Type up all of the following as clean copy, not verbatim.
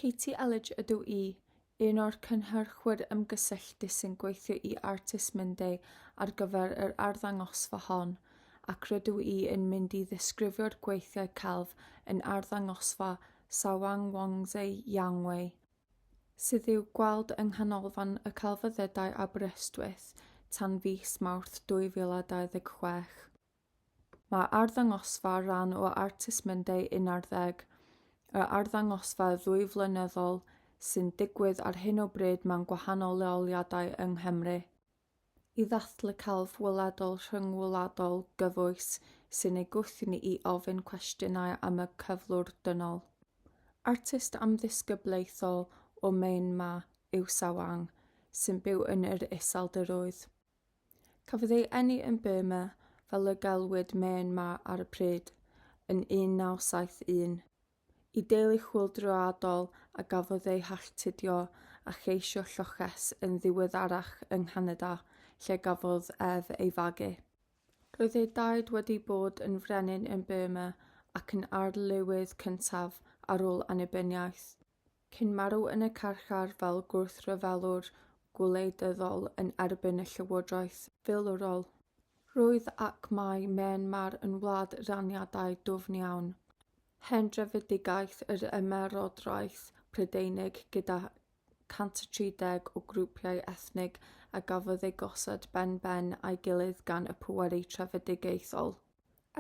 Katie Elledge ydw i, un o'r cynhyrchwyr ymgysylltu sy'n gweithio i Artist Mundi ar gyfer yr arddangosfa hon, ac rydw i yn mynd i ddisgrifio'r gweithiau celf yn arddangosfa Sawangwongse Yawnghwe, sydd i'w gweld yng nghanolfan y Celfyddydau Aberystwyth tan fis Mawrth 2026. Mae arddangosfa rhan o Artist Mundi 11, y arddangosfa ddwyflynyddol sy'n digwydd ar hyn o bryd mewn gwahanol leoliadau yng Nghymru, i ddathlu celf weledol rhyngwladol gyfoes sy'n ei gwthio ni i ofyn cwestiynau am y cyflwr dynol. Artist amddisgyblaethol o Myanmar yw Sawang, sy'n byw yn yr Iseldiroedd. Cafodd ei eni yn Burma fel y gelwid Myanmar ar y pryd, yn 1971, i deulu chwyldroadol a gafodd ei halltudio a cheisio lloches yn ddiweddarach yng Nghanada, lle gafodd ef ei fagu. Roedd ei daid wedi bod yn frenin yn Burma ac yn arlywydd cyntaf ar ôl annibyniaeth, cyn marw yn y carchar fel gwrthryfelwr gwleidyddol yn erbyn y llywodraeth filwrol. Roedd ac mae Myanmar yn wlad raniadau dwfn iawn, hen drefedigaeth yr ymerodraeth Prydeinig gyda 130 o grwpiau ethnig a gafodd ei gosod ben a'i gilydd gan y pweru trefedigaethol.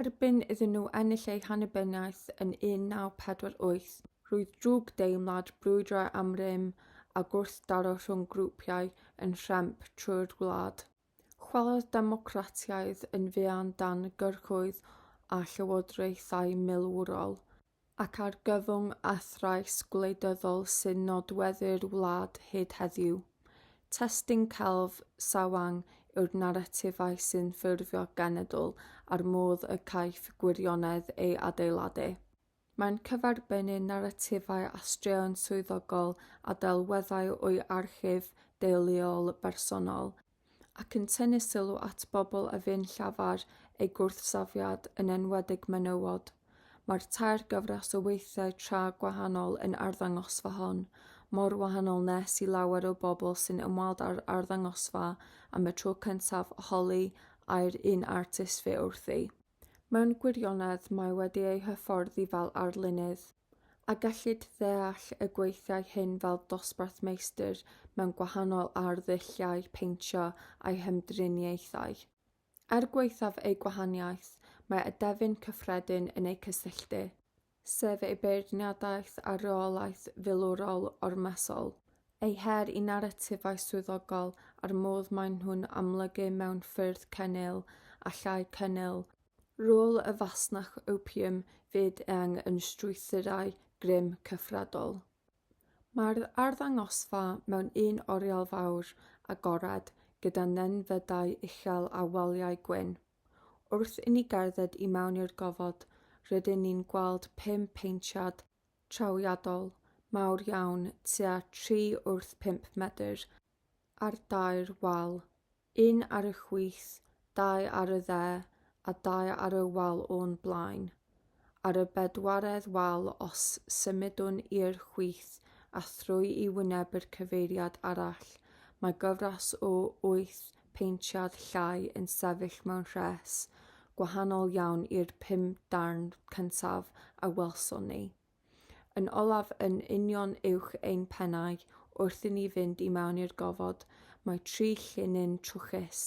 Erbyn iddyn nhw ennill eu hannibyniaeth yn 1948, roedd drwg deimlad brwydro am rym a gwrthdaro rhwng grwpiau yn rhemp trwy'r gwlad. Chwalodd democratiaeth yn fuan dan gyrchwydd a llywodraethau milwrol, ac ar gyfwng a thrais gwleidyddol sy'n nodweddu'r wlad hyd heddiw. Testun celf Sawang yw'r naratifau sy'n ffurfio genedl ar modd y caiff gwirionedd ei adeiladu. Mae'n cyferbynnu naratifau a straeon swyddogol a delweddau o'i archif deuluol bersonol, ac yn tynnu sylw at bobl a fu'n llafar ei gwrthsafiad yn enwedig menywod. Mae'r tair gyfres o weithiau tra gwahanol yn arddangosfa hon, mor wahanol nes i lawer o bobl sy'n ymweld â'r arddangosfa am y tro cyntaf holi a'r un artist fe wrthi. Mewn gwirionedd mae wedi ei hyfforddi fel arlunydd, a gallid ddeall y gweithiau hyn fel dosbarth meistr mewn gwahanol arddulliau peintio a'i hymdriniaethau. Gweithaf ei gwahaniaeth, mae y defyn cyffredin yn ei cysylltu, sef ei beirniadaeth a reolaeth filwrol ormesol, ei her i naratifau swyddogol a'r modd maen nhw'n amlygu mewn ffyrdd cynnil a llai cynnil, rôl y fasnach opium fyd eng yn strwythurau grym cyffredol. Mae'r arddangosfa mewn un oriel fawr, agored, gyda nenfydau uchel a waliau gwyn. Wrth i ni gerdded i mewn i'r gofod, rydyn ni'n gweld 5 peintiad trawiadol, mawr iawn, tua 3 wrth 5 medr, ar 2 wal, 1 ar y chwith, 2 ar y dde, a 2 ar y wal o'n blaen. Ar y bedwaredd wal os symudwn i'r chwith a thrwy i wynebu'r cyfeiriad arall, mae gyfres o 8 peintiad llai yn sefyll mewn rhes, gwahanol iawn i'r 5 darn cyntaf a welson ni. Yn olaf yn union uwch ein pennau, wrth i ni fynd i mewn i'r gofod, mae 3 llinyn trwchus,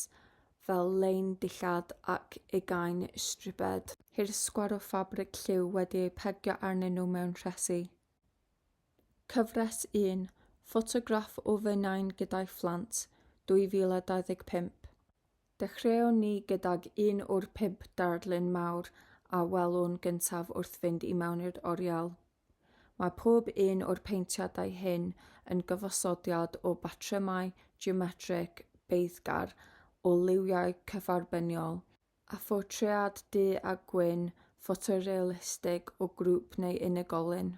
fel lein dillad ac 20 stribed, hirsgwar o ffabrig lliw wedi ei pegio arnyn nhw mewn rhesi. Cyfres 1, ffotograff o fy nain gyda'i phlant, 2025. Dechreuwn ni gydag 1 o'r 5 darlun mawr a welwn gyntaf wrth fynd i mewn i'r oriel. Mae pob un o'r peintiadau hyn yn gyfosodiad o batrymau geometric beiddgar o liwiau cyffarbyniol, a ffortread du a gwyn ffotorealistig o grŵp neu unigolyn.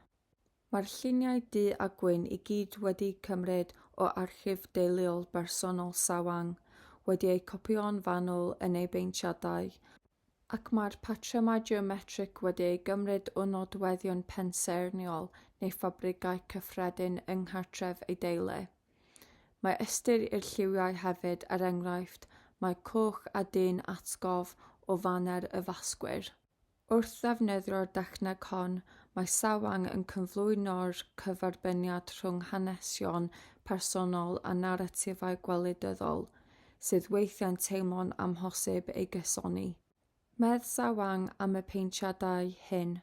Mae'r lluniau du a gwyn i gyd wedi cymryd o archif deuluol bersonol Sawang, wedi eu copio'n fanwl yn ei beintiadau, ac mae'r patrymau geometric wedi ei gymryd o nodweddion pensaerniol neu ffabrigau cyffredin yng nghartref ei deulu. Mae ystyr i'r lliwiau hefyd, enghraifft, mae coch a dyn atgof o faner y fasgwyr. Wrth ddefnyddio'r dechneg hon, mae Sawang yn cyflwyno'r cyferbyniad rhwng hanesion personol a naratifau gwleidyddol, sydd weithiau'n teimlo'n amhosib ei gysoni. Medd Sawang am y peintiadau hyn.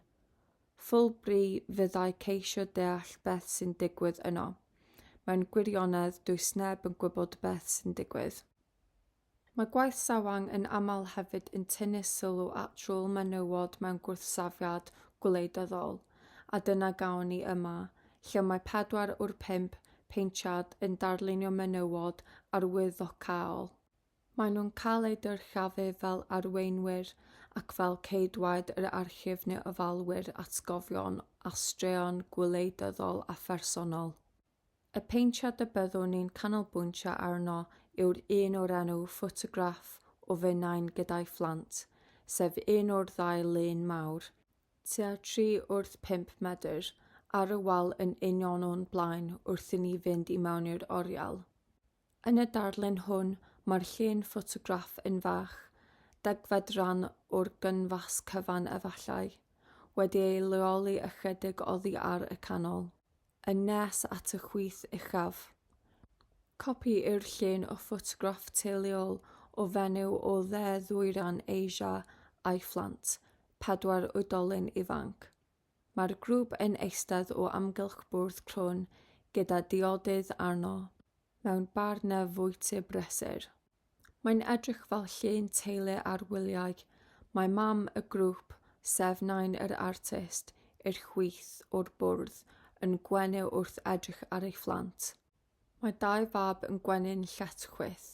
Ffwl bri fyddai ceisio deall beth sy'n digwydd yno. Mewn gwirionedd, does neb yn gwybod beth sy'n digwydd. Mae gwaith Sawang yn aml hefyd yn tynnu sylw at rôl menywod mewn gwrthsafiad gwleidyddol, a dyna gawn ni yma, lle mae 4 o'r 5 peintiad yn darlunio menywod arwyddocaol. Maen nhw'n cael eu dyrchafu fel arweinwyr ac fel ceidwaid yr archif neu ofalwyr atgofion a straeon gwleidyddol a phersonol. Y peintiad y byddwn ni'n canolbwyntio arno yw'r un o'r enw ffotograff o fy nain gyda'i phlant, sef un o'r 2 lun mawr, tua 3 wrth 5 medr, ar y wal yn union o'n blaen wrth i ni fynd i mewn i'r oriel. Yn y darlun hwn, mae'r llun ffotograff yn fach, degfed ran o'r gynfas cyfan efallai, wedi ei leoli ychydig oddi ar y canol, yn nes at y chwith uchaf. Copi yw'r llun o ffotograff teuluol o fenyw o Ddwyran Asia a'i phlant, 4 oedolyn ifanc. Mae'r grŵp yn eistedd o amgylch bwrdd crwn gyda diodydd arno, mewn bar neu fwyty brysur. Mae'n edrych fel llun teulu ar wyliau. Mae mam y grŵp, sef nain yr artist, i'r chwith o'r bwrdd, yn gwenu wrth edrych ar ei phlant. Mae 2 fab yn gwenu'n lletchwith,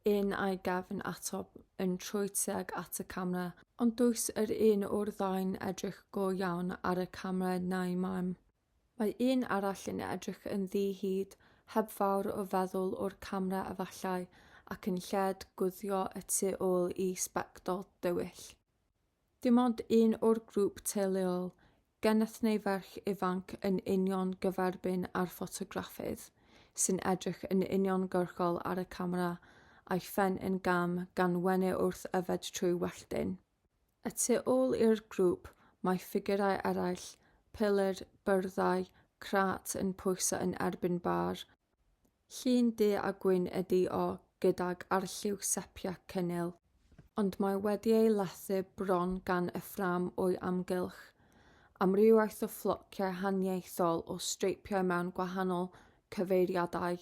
un a'i gefn atob yn trwyteg at y camera, ond does yr un o'r 2 edrych go iawn ar y camera na'i mam. Mae un arall yn edrych yn ddi-hyd, heb fawr o feddwl o'r camera efallai, ac yn lled gwthio y tu ôl i sbectol dywyll. Dim ond un o'r grŵp teuluol, geneth neu ferch ifanc yn union gyferbyn ar ffotograffydd, sy'n edrych yn uniongyrchol ar y camera, a'i phen yn gam gan wenu wrth yfed trwy welltyn. Y tu ôl i'r grŵp, mae ffigurau eraill, pilyr, byrddau, crat yn pwyso yn erbyn bar. Llun du a gwyn ydi o, gydag arlliw sepia cynnil, ond mae wedi ei lethu bron gan y ffram o'i amgylch. Amrywiaeth o fflociau haniaethol o streipiau mewn gwahanol cyfeiriadau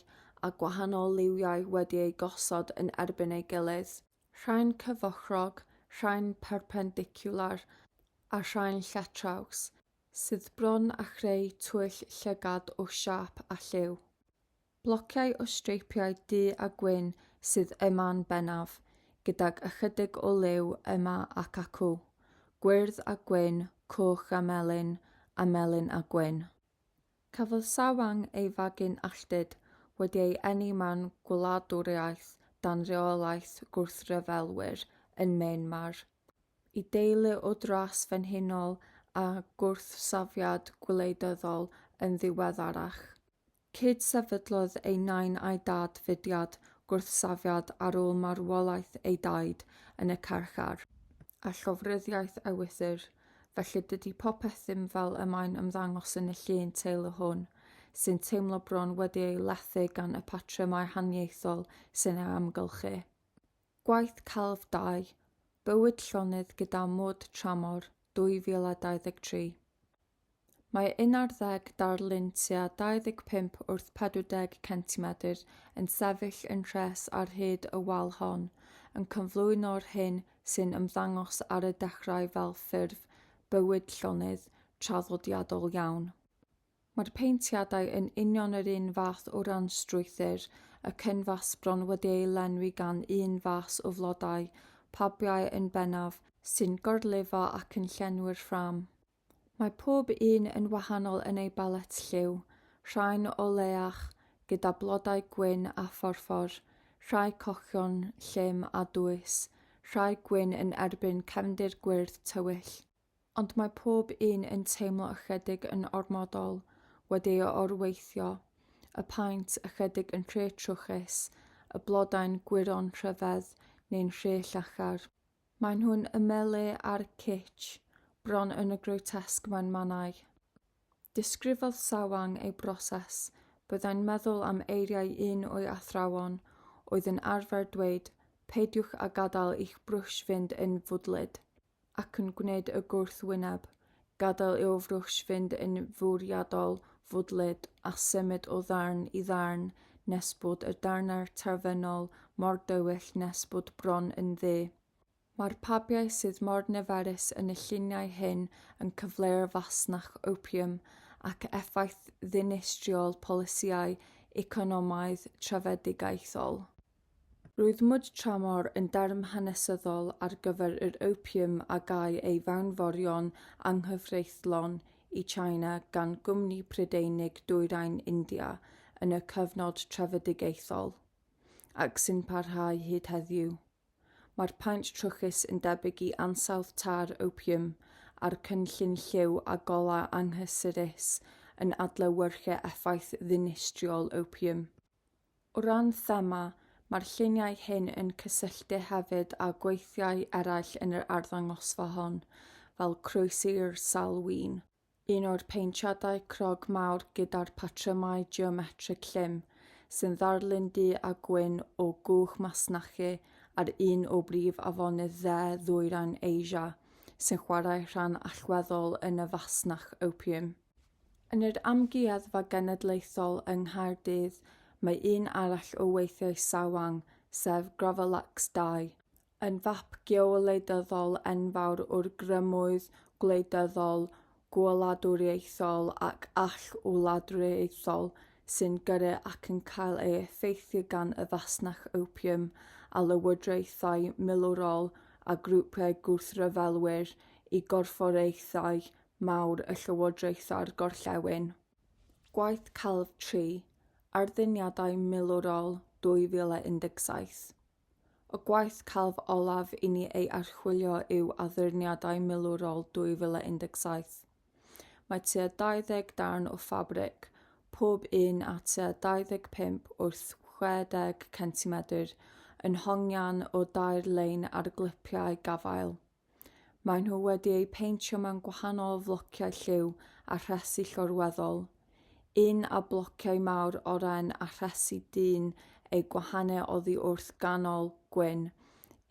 a gwahanol liwiau wedi ei gosod yn erbyn ei gilydd. Rhain cyfochrog, rhain perpendicular a rhain lletraws, sydd bron a chreu twyll llygad o siap a lliw. Blociau o streipiau du a gwyn sydd yma'n bennaf, gydag ychydig o liw yma ac acw, gwyrdd a gwyn, coch a melyn a gwyn. Cafodd Sawang ei fagu'n alltyd wedi ei eni mewn gwladwriaeth dan reolaeth gwrthryfelwyr yn Myanmar, i deulu o dras frenhinol a gwrthsafiad gwleidyddol yn ddiweddarach. Cydsefydlodd ei nain a'i dad fudiad gwrthsafiad ar ôl marwolaeth ei daid yn y carchar, a llofruddiaeth ewythr, felly dydy popeth ddim fel y mae'n ymddangos yn y llun teulu hwn, sy'n teimlo bron wedi ei lethu gan y patrymau haniaethol sy'n ei amgylchu. Gwaith Celf 2, Bywyd llonydd gyda mod tramor, 2023. Mae 11 darlun tua 25 wrth 40 cm yn sefyll yn rhes ar hyd y wal hon, yn cyflwyno'r hyn sy'n ymddangos ar y dechrau fel ffurf bywyd llonydd traddodiadol iawn. Mae'r peintiadau yn union yr un fath o ran strwythur, y cynfas bron wedi ei lenwi gan un fas o flodau, pabiau yn bennaf sy'n gorlifo ac yn llenwi'r ffram. Mae pob un yn wahanol yn ei balet lliw, rhain o leach gyda blodau gwyn a phorffor, rhai cochion, llym a dwys, rhai gwyn yn erbyn cefndir gwyrdd tywyll. Ond mae pob un yn teimlo ychydig yn ormodol, wedi orweithio, y paent ychydig yn rhe trwchus, y blodau'n gwiron rhyfedd neu'n rhe llachar. Maen nhw'n ymelu ar kitsch, bron yn y grotesg mewn mannau. Disgrifodd Sawang ei broses, byddai'n meddwl am eiriau un o'i athrawon, oedd yn arfer dweud, peidiwch a gadael i'ch brwsh fynd yn fwdlyd, ac yn gwneud y gwrthwyneb, gadael i'w frwsh fynd yn fwriadol fwdlyd a symud o ddarn i ddarn nes bod y darnau terfynol mor dywyll nes bod bron yn dde. Mae'r pabiau sydd mor niferus yn y lluniau hyn yn cyfleu'r fasnach opium ac effaith ddinistriol polisïau economaidd trefedigaethol. Roedd mwd tramor yn derm hanesyddol ar gyfer yr opium a gai ei fewnforion anghyfreithlon i China gan gwmni Prydeinig Dwyrain India yn y cyfnod trefedigaethol, ac sy'n parhau hyd heddiw. Mae'r paent trwchus yn debyg i ansawdd tar opium a'r cynllun lliw a gola anghysurus yn adlewyrchu effaith ddinistriol opium. O ran thema, mae'r lluniau hyn yn cysylltu hefyd â gweithiau eraill yn yr arddangosfa hon, fel Croesi'r Salween, un o'r peintiadau crog mawr gyda'r patrymau geometric llym, sy'n ddarlun du a gwyn o gwch masnachu ar un o brif afonydd Ddwyrain Asia, sy'n chwarae rhan allweddol yn y fasnach opium. Yn yr amgueddfa genedlaethol yng Nghaerdydd, mae un arall o weithiau Sawang, sef Gravelax 2, yn fap geoleidyddol enfawr o'r grymwydd gwleidyddol, gwoladwriaethol ac all-wladwriaethol sy'n gyrru ac yn cael ei effeithio gan y fasnach opium a lywodraethau milwrol a grwpiau gwrthryfelwyr i gorfforaethau mawr y llywodraethau'r gorllewin. Gwaith Celf 3, Arddiniadau Milwrol 2017. Y gwaith celf olaf i ni ei archwilio yw Addurniadau Milwrol 2017. Mae tua 20 darn o ffabric, pob un a tua 25 wrth 60 cm, yn hongian o 2 lein ar glipiau gafael. Mae nhw wedi eu peintio mewn gwahanol flociau lliw a rhesi llorweddol. Un a blociau mawr oren a rhesi dyn ei gwahanu oddi wrth ganol gwyn,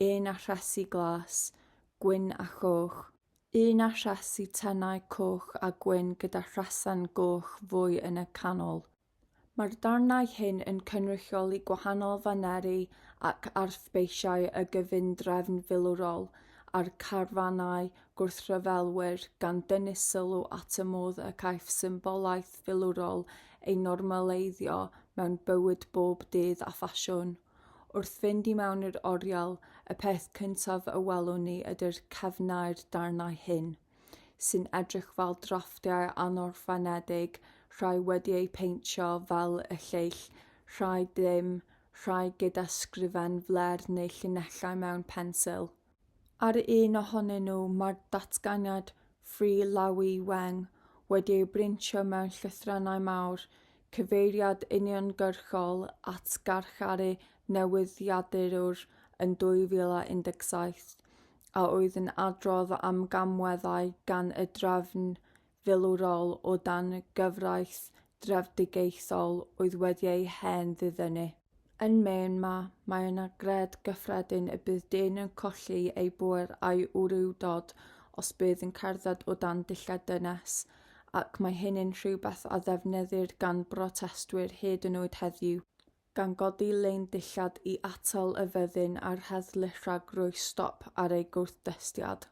un a rhesi glas, gwyn a choch, un a rhesi tenau coch a gwyn gyda rhesan goch fwy yn y canol. Mae'r darnau hyn yn cynrychioli gwahanol faneri ac arthbeisiau y gyfundrefn filwrol a'r carfannau gwrthryfelwyr gan dynnu sylw at y modd y caiff symbolaeth filwrol ei normaleiddio mewn bywyd bob dydd a ffasiwn. Wrth fynd i mewn i'r oriel, y peth cyntaf y welwn ni ydy'r cefnau'r darnau hyn, sy'n edrych fel drafftiau anorffenedig, rhai wedi eu peintio fel y lleill, rhai ddim, rhai gyda sgrifen fler neu llinellau mewn pensil. Ar un ohonyn nhw mae'r datganiad Free Lawi Weng wedi ei brintio mewn llythrennau mawr, cyfeiriad uniongyrchol at garcharu newyddiadurwr yn 2017, a oedd yn adrodd am gamweddau gan y drefn filwrol o dan gyfraith drefdigaethol oedd wedi ei hen ddiddynu. Yn Myanmar, mae yna gred gyffredin y bydd dyn yn colli ei bwyr a'i wrywdod os bydd yn cerdded o dan dillad dynes, ac mae hyn yn rhywbeth a ddefnyddir gan brotestwyr hyd yn oed heddiw, gan godi lein dillad i atal y fyddin a'r heddlu rhag rhoi stop ar ei gwrthdystiad.